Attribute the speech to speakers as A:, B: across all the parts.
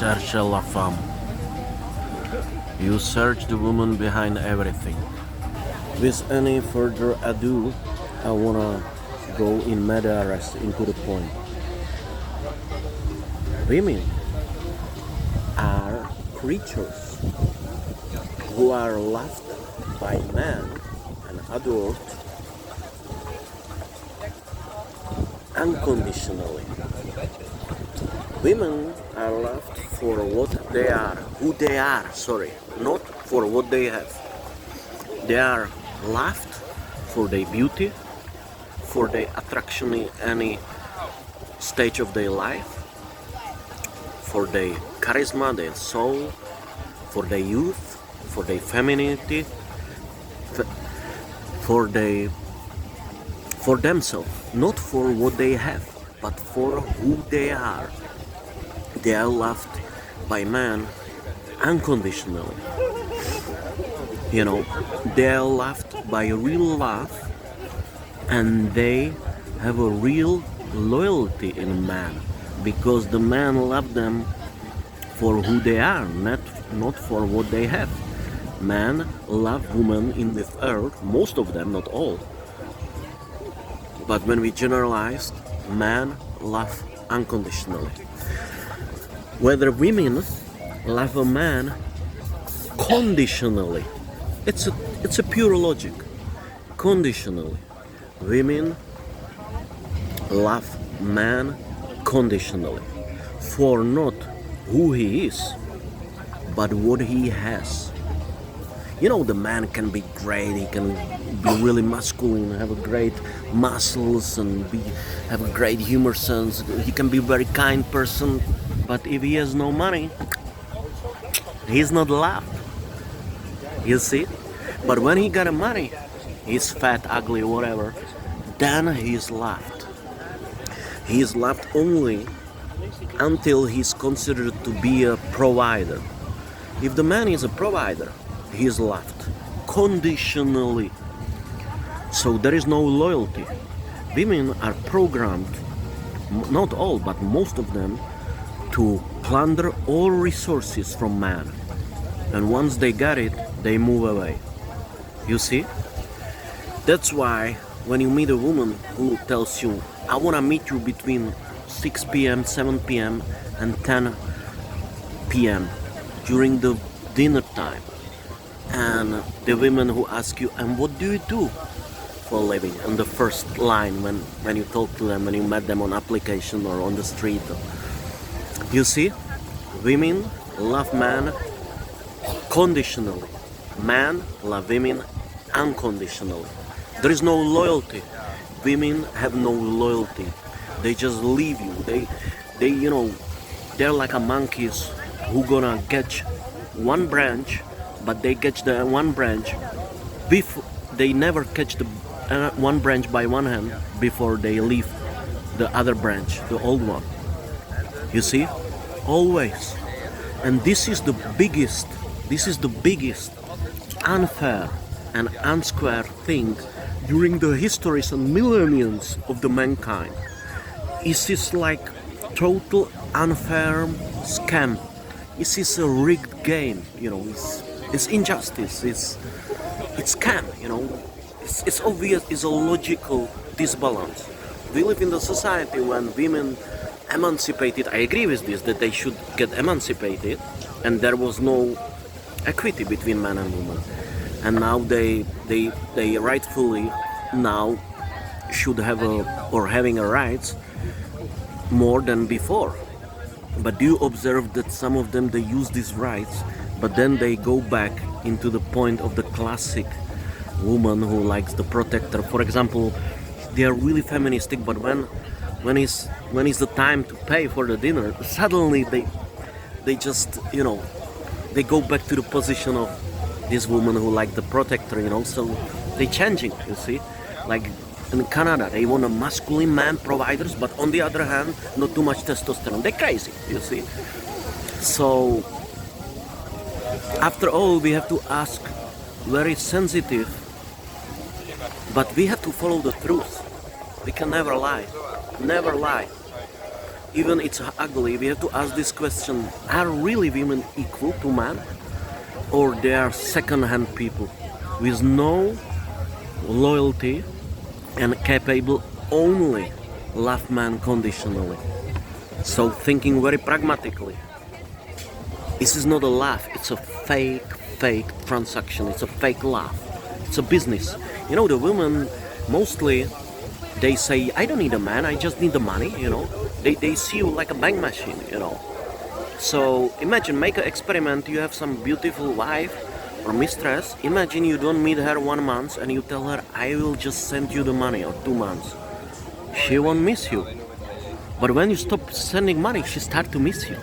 A: cherche la femme. You search the woman behind everything. With any further ado, I wanna go in media res into the point. Women are creatures who are loved by men and adored unconditionally. Women are loved for what they are, who they are, not for what they have. They are loved for their beauty, for their attraction in any stage of their life, for their charisma, their soul, for their youth, for their femininity, for themselves, not for what they have, but for who they are. They are loved by men unconditionally. They are loved by real love, and they have a real loyalty in man, because the man love them for who they are, not for what they have. Men love women in this earth, most of them, not all. But when we generalize, men love unconditionally. Whether women love a man conditionally, it's a pure logic. Conditionally, women love man conditionally, for not who he is, but what he has. The man can be great, he can be really masculine, have a great muscles and have a great humor sense. He can be a very kind person, but if he has no money, he's not loved. You see? But when he got money, he's fat, ugly, whatever, then he's loved. He is loved only until he's considered to be a provider. If the man is a provider, he is loved conditionally. So there is no loyalty. Women are programmed, not all, but most of them, to plunder all resources from man. And once they get it, they move away. You see? That's why when you meet a woman who tells you, I want to meet you between 6 p.m., 7 p.m. and 10 p.m. during the dinner time, and the women who ask you, and what do you do for a living? And the first line when you talk to them, when you met them on application or on the street. You see, women love men conditionally. Men love women unconditionally. There is no loyalty. Women have no loyalty. They just leave you. They're like a monkeys who gonna catch one branch, but they catch the one branch before they never catch the one branch by one hand before they leave the other branch, the old one. You see, always. And this is the biggest unfair and unsquare thing during the histories and millenniums of the mankind. It is like total unfair scam. It is a rigged game, it's injustice, it's scam, it's obvious, it's a logical disbalance. We live in the society when women emancipated, I agree with this, that they should get emancipated, and there was no equity between man and woman. And now they rightfully now should have having a rights more than before. But do you observe that some of them, they use these rights, but then they go back into the point of the classic woman who likes the protector. For example, they are really feministic, but when is the time to pay for the dinner, suddenly they just they go back to the position of this woman who like the protector, so they changing, you see. Like in Canada, they want a masculine man providers, but on the other hand, not too much testosterone. They're crazy, you see. So after all, we have to ask very sensitive, but we have to follow the truth. We can never lie. even it's ugly, we have to ask this question: are really women equal to men, or they are second-hand people with no loyalty and capable only love man conditionally? So thinking very pragmatically, this is not a love, it's a fake transaction, it's a fake love, it's a business. You know, the women mostly, they say, I don't need a man, I just need the money, you know. They see you like a bank machine, you know. So imagine, make an experiment, you have some beautiful wife or mistress, imagine you don't meet her 1 month and you tell her, I will just send you the money, or 2 months. She won't miss you. But when you stop sending money, she start to miss you.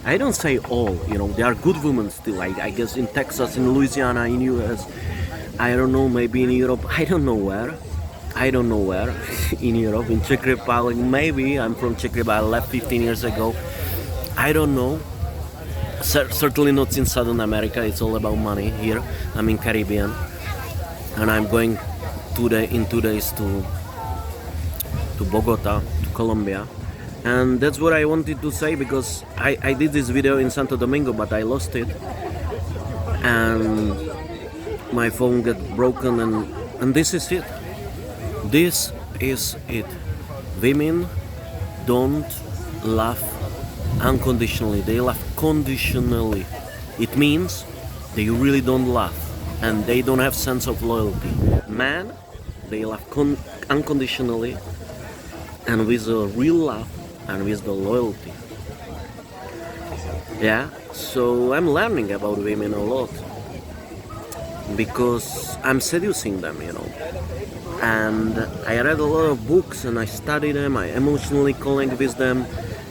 A: I don't say all, you know, there are good women still, I guess in Texas, in Louisiana, in US, I don't know, maybe in Europe, I don't know where, in Europe, in Czech Republic, maybe, I'm from Czech Republic, I left 15 years ago, I don't know, certainly not in Southern America, it's all about money here, I'm in Caribbean, and I'm going in 2 days to Bogota, to Colombia. And that's what I wanted to say, because I did this video in Santo Domingo, but I lost it, and my phone got broken, and this is it. This is it. Women don't love unconditionally, they love conditionally. It means they really don't love, and they don't have sense of loyalty. Men, they love unconditionally, and with a real love, and with the loyalty. Yeah, so I'm learning about women a lot, because I'm seducing them, you know. And I read a lot of books and I study them, I emotionally connect with them,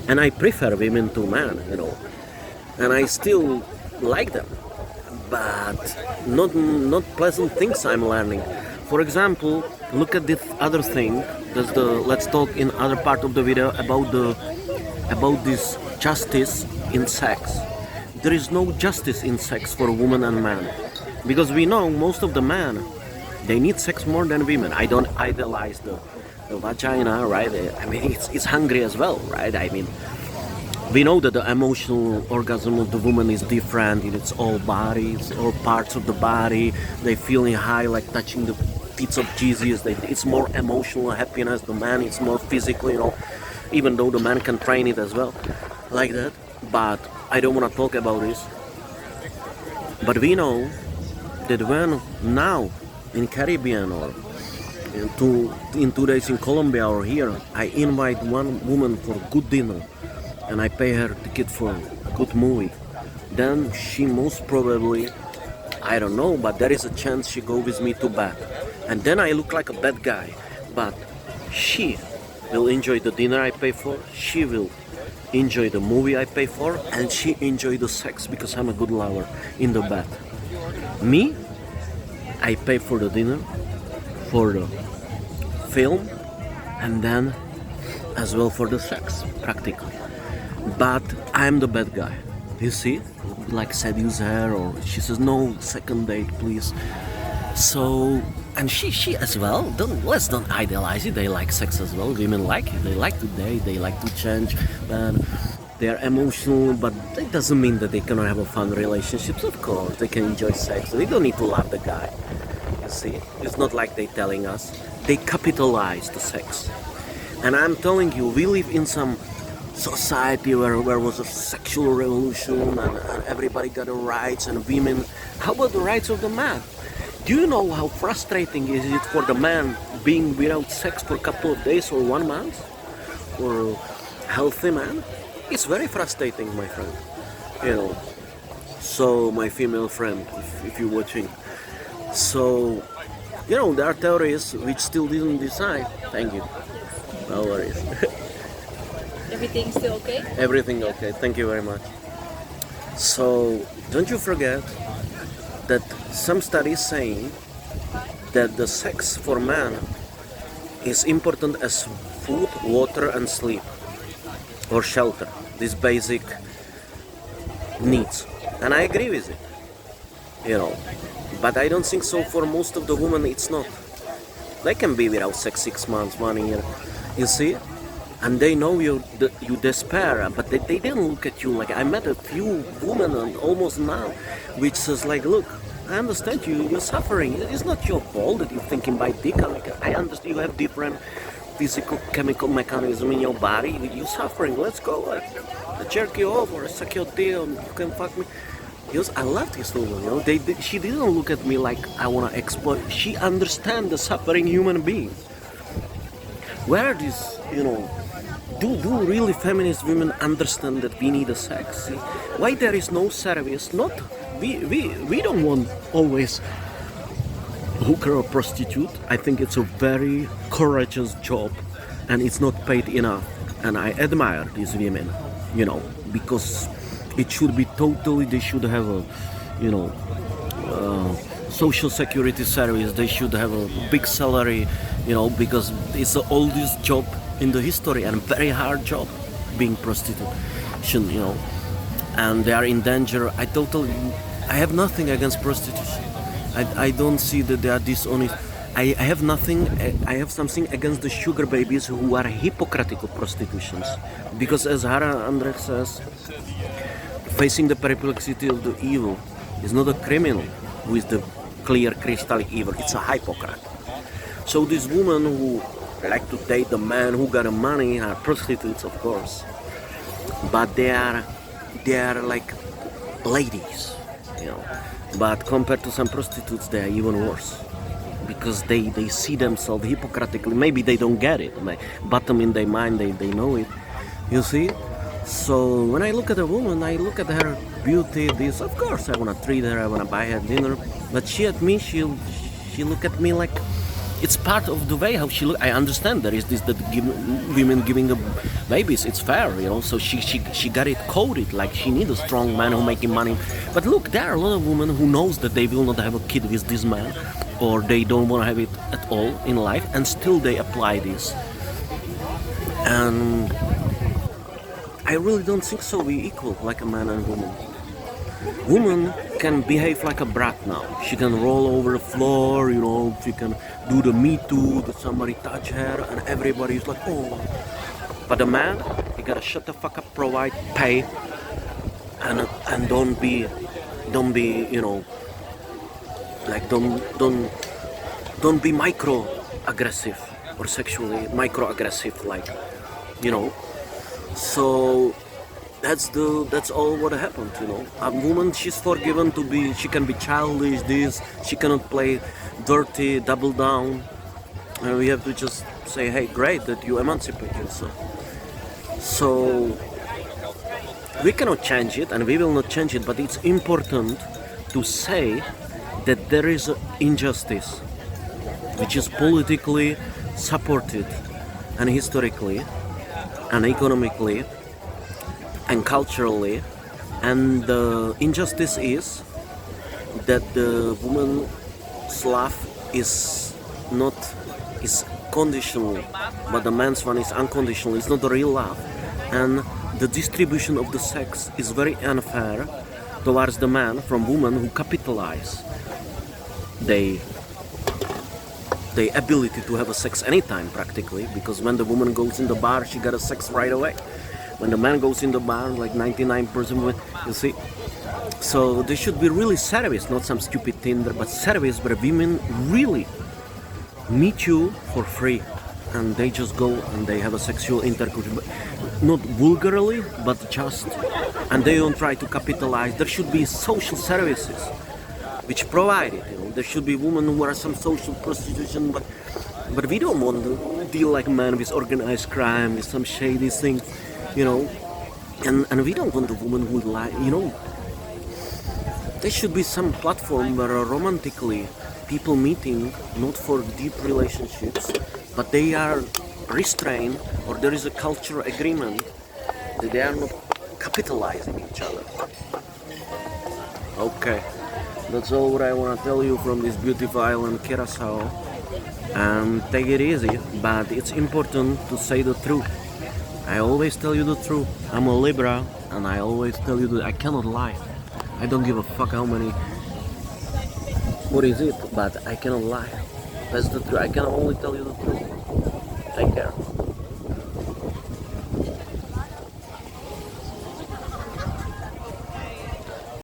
A: and I prefer women to men, you know. And I still like them, but not pleasant things I'm learning. For example, look at this other thing. That's let's talk in other part of the video about this justice in sex. There is no justice in sex for women and men, because we know most of the men, they need sex more than women. I don't idolize the vagina, right? I mean, it's hungry as well, right? I mean, we know that the emotional orgasm of the woman is different. It's all bodies, all parts of the body. They feeling high, like touching the feet of Jesus. It's more emotional happiness. The man, it's more physical, you know. Even though the man can train it as well, like that. But I don't want to talk about this. But we know that when now in Caribbean or in 2 days in Colombia or here, I invite one woman for good dinner and I pay her ticket for a good movie, then she most probably, I don't know, but there is a chance she go with me to bed. And then I look like a bad guy, but she will enjoy the dinner I pay for, she will enjoy the movie I pay for, and she enjoy the sex because I'm a good lover in the bed. Me, I pay for the dinner, for the film, and then as well for the sex, practically. But I'm the bad guy, you see? Like seduce her, or she says no, second date please. So, and she as well, let's don't idolize it, they like sex as well, women like it, they like to date, they like to change, and they are emotional, but that doesn't mean that they cannot have a fun relationships. Of course, they can enjoy sex, they don't need to love the guy, you see? It's not like they telling us, they capitalize the sex. And I'm telling you, we live in some society where was a sexual revolution and everybody got the rights and women. How about the rights of the man? Do you know how frustrating is it for the man being without sex for a couple of days or 1 month? For a healthy man? It's very frustrating, my friend. You know. So, my female friend, if you're watching. So, you know, there are theories which still didn't decide. Thank you. No worries.
B: Everything still okay?
A: Everything okay. Thank you very much. So, don't you forget that some studies saying that the sex for man is important as food, water and sleep or shelter, these basic needs. And I agree with it, you know, but I don't think so for most of the women. It's not. They can be without sex 6 months, 1 year, you see? and they know you despair, but they didn't look at you. Like I met a few women and almost now, which says like, look, I understand you're suffering. It's not your fault that you're thinking by dick. Like, I understand you have different physical chemical mechanism in your body. You're suffering. Let's go. Like, I jerk you off or I suck your dick and you can fuck me. I love this woman, she didn't look at me like I want to exploit. She understands the suffering human being. Where this, do really feminist women understand that we need a sex? See? Why there is no service? Not we don't want always hooker or prostitute. I think it's a very courageous job, and it's not paid enough. And I admire these women, because it should be totally. They should have a, social security service. They should have a big salary, because it's the oldest job in the history and very hard job, being prostitution, and they are in danger. I have nothing against prostitution. I don't see that they are dishonest. I have nothing. I have something against the sugar babies who are hypocritical prostitutions, because as Hara Andrek says, facing the perplexity of the evil is not a criminal who is the clear crystallic evil. It's a hypocrite. So these women who like to date the man who got the money are prostitutes, of course, but they are like ladies, But compared to some prostitutes, they are even worse, because they see themselves hypocritically. Maybe they don't get it. Bottom in their mind, they know it. You see? So when I look at a woman, I look at her beauty. Of course, I want to treat her. I want to buy her dinner. But she look at me like it's part of the way how she look. I understand there is this that women giving babies. It's fair, So she got it coded like she needs a strong man who making money. But look, there are a lot of women who knows that they will not have a kid with this man, or they don't want to have it at all in life, and still they apply this. And I really don't think so. We equal like a man and woman. Woman can behave like a brat now. She can roll over the floor, she can do the Me Too, that somebody touch her, and everybody is like, oh. But the man, you gotta shut the fuck up, provide, pay, and don't be, like don't be micro-aggressive or sexually micro-aggressive, like, So that's all what happened, A woman, she's forgiven she can be childish, she cannot play dirty, double down. And we have to just say, hey, great that you emancipate yourself. So we cannot change it, and we will not change it, but it's important to say that there is injustice, which is politically supported, and historically, and economically, and culturally, and the injustice is that the woman's love is conditional, but the man's one is unconditional. It's not the real love, and the distribution of the sex is very unfair towards the man from women who capitalize their ability to have a sex anytime practically, because when the woman goes in the bar, she got a sex right away. When the man goes in the bar, like 99%, you see. So there should be really service, not some stupid Tinder, but service where women really meet you for free, and they just go and they have a sexual intercourse, not vulgarly, but just, and they don't try to capitalize. There should be social services which provide it. There should be women who are some social prostitution, but we don't want to deal like men with organized crime, with some shady things. And we don't want a woman who lie, There should be some platform where romantically people meeting, not for deep relationships, but they are restrained, or there is a cultural agreement that they are not capitalizing each other. Okay, that's all what I want to tell you from this beautiful island, Curacao. And take it easy, but it's important to say the truth. I always tell you the truth. I'm a Libra, and I always tell you that I cannot lie. I don't give a fuck how many, what is it, but I cannot lie. That's the truth. I can only tell you the truth. Take care.